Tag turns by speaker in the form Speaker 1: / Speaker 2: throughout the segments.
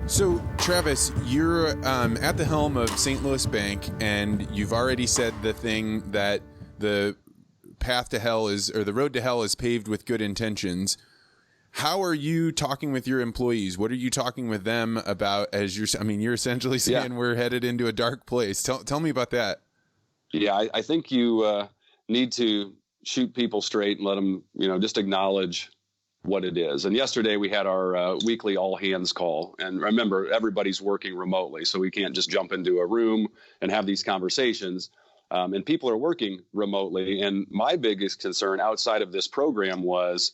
Speaker 1: So, Travis, you're at the helm of St. Louis Bank, and you've already said the thing that the path to hell is, or the road to hell is paved with good intentions. How are you talking with your employees? What are you talking with them about as you're essentially saying we're headed into a dark place. Tell me about that.
Speaker 2: Yeah, I think you need to shoot people straight and let them, just acknowledge what it is. And yesterday we had our weekly all hands call. And remember, everybody's working remotely, so we can't just jump into a room and have these conversations. And people are working remotely. And my biggest concern outside of this program was,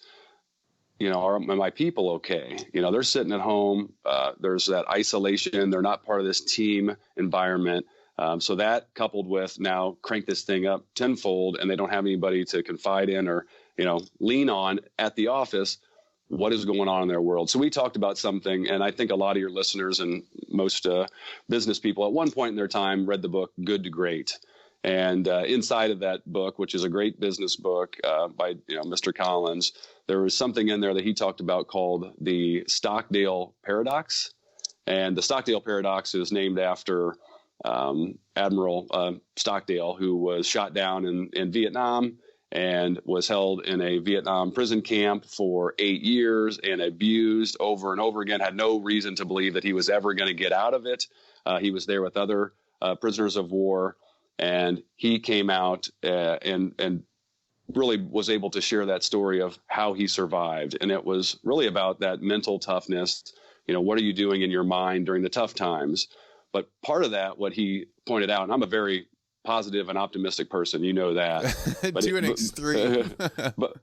Speaker 2: are my people okay? They're sitting at home. There's that isolation. They're not part of this team environment. So that coupled with now crank this thing up tenfold, and they don't have anybody to confide in or, lean on at the office. What is going on in their world? So we talked about something, and I think a lot of your listeners and most business people at one point in their time read the book Good to Great. And inside of that book, which is a great business book by Mr. Collins, there was something in there that he talked about called the Stockdale Paradox. And the Stockdale Paradox is named after Admiral Stockdale, who was shot down in Vietnam and was held in a Vietnam prison camp for 8 years and abused over and over again, had no reason to believe that he was ever going to get out of it. He was there with other prisoners of war, and he came out and really was able to share that story of how he survived. And it was really about that mental toughness. What are you doing in your mind during the tough times? But part of that, what he pointed out, and I'm a very positive and optimistic person, that.
Speaker 1: To an extreme.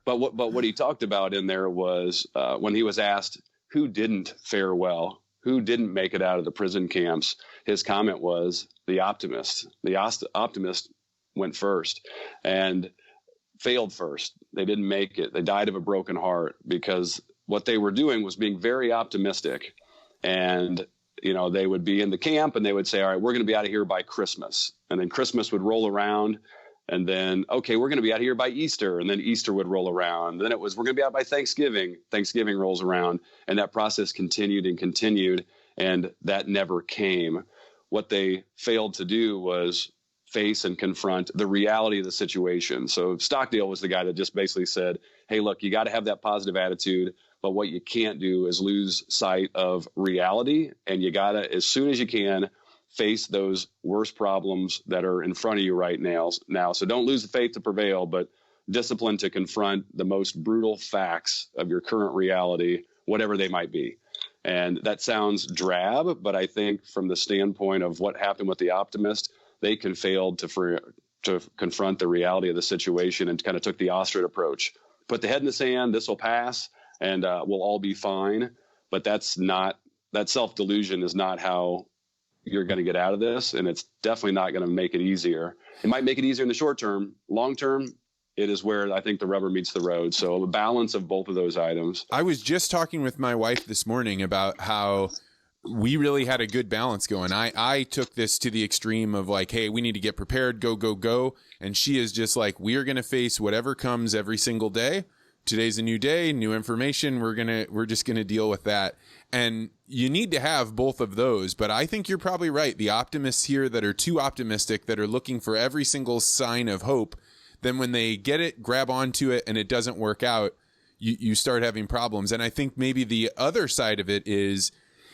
Speaker 2: but what he talked about in there was when he was asked who didn't fare well, who didn't make it out of the prison camps, his comment was the optimist. The optimist went first and failed first. They didn't make it. They died of a broken heart because what they were doing was being very optimistic. And they would be in the camp and they would say, all right, we're going to be out of here by Christmas. And then Christmas would roll around, and then, okay, we're going to be out of here by Easter. And then Easter would roll around. And then it was, we're going to be out by Thanksgiving. Thanksgiving rolls around, and that process continued and continued. And that never came. What they failed to do was face and confront the reality of the situation. So Stockdale was the guy that just basically said, hey, look, you got to have that positive attitude. But what you can't do is lose sight of reality. And you got to, as soon as you can, face those worst problems that are in front of you right now. So don't lose the faith to prevail, but discipline to confront the most brutal facts of your current reality, whatever they might be. And that sounds drab, but I think from the standpoint of what happened with the optimist, they failed to confront the reality of the situation and kind of took the ostrich approach. Put the head in the sand, this will pass. And we'll all be fine. But that self-delusion is not how you're going to get out of this. And it's definitely not going to make it easier. It might make it easier in the short term. Long term, it is where I think the rubber meets the road. So a balance of both of those items.
Speaker 1: I was just talking with my wife this morning about how we really had a good balance going. I took this to the extreme of like, hey, we need to get prepared, go, go, go. And she is just like, we are going to face whatever comes every single day. Today's a new day, new information. We're just going to deal with that. And you need to have both of those. But I think you're probably right. The optimists here that are too optimistic, that are looking for every single sign of hope, then when they get it, grab onto it, and it doesn't work out, you start having problems. And I think maybe the other side of it is,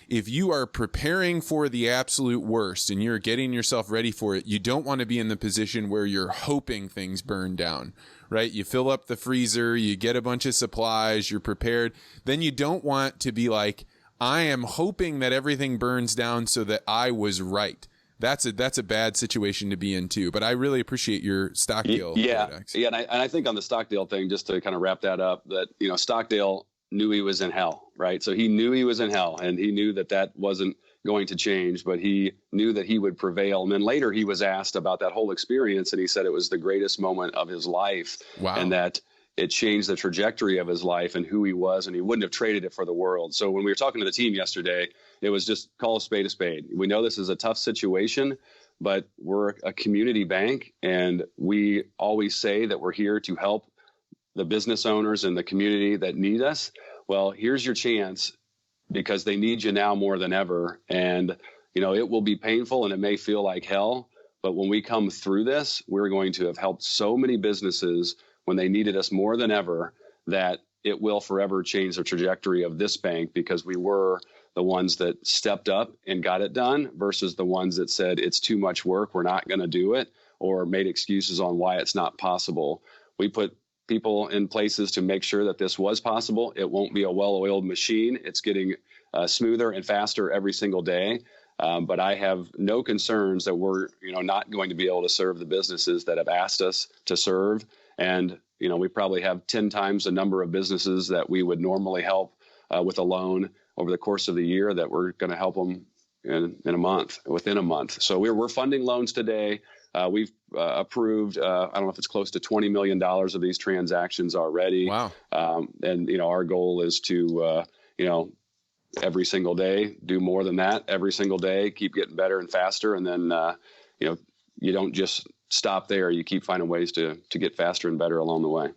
Speaker 1: if you are preparing for the absolute worst and you're getting yourself ready for it, you don't want to be in the position where you're hoping things burn down, right? You fill up the freezer, you get a bunch of supplies, you're prepared. Then you don't want to be like, I am hoping that everything burns down so that I was right. That's a bad situation to be in too. But I really appreciate your Stockdale.
Speaker 2: Paradox. And I think on the Stockdale thing, just to kind of wrap that up, that, Stockdale knew he was in hell, right? So he knew he was in hell, and he knew that wasn't going to change, but he knew that he would prevail. And then later he was asked about that whole experience, and he said it was the greatest moment of his life.
Speaker 1: Wow.
Speaker 2: And that it changed the trajectory of his life and who he was, and he wouldn't have traded it for the world. So when we were talking to the team yesterday, it was just call a spade a spade. We know this is a tough situation, but we're a community bank, and we always say that we're here to help the business owners in the community that need us. Well, here's your chance. because they need you now more than ever. And, it will be painful and it may feel like hell, but when we come through this, we're going to have helped so many businesses when they needed us more than ever, that it will forever change the trajectory of this bank, because we were the ones that stepped up and got it done versus the ones that said it's too much work, we're not going to do it, or made excuses on why it's not possible. We put people in places to make sure that this was possible. It won't be a well-oiled machine. It's getting smoother and faster every single day. But I have no concerns that we're, not going to be able to serve the businesses that have asked us to serve. And, we probably have 10 times the number of businesses that we would normally help with a loan over the course of the year, that we're going to help them within a month. So we're funding loans today. We've approved, I don't know if it's close to $20 million of these transactions already.
Speaker 1: Wow.
Speaker 2: And, our goal is to, every single day, do more than that every single day, keep getting better and faster. And then, you don't just stop there. You keep finding ways to get faster and better along the way.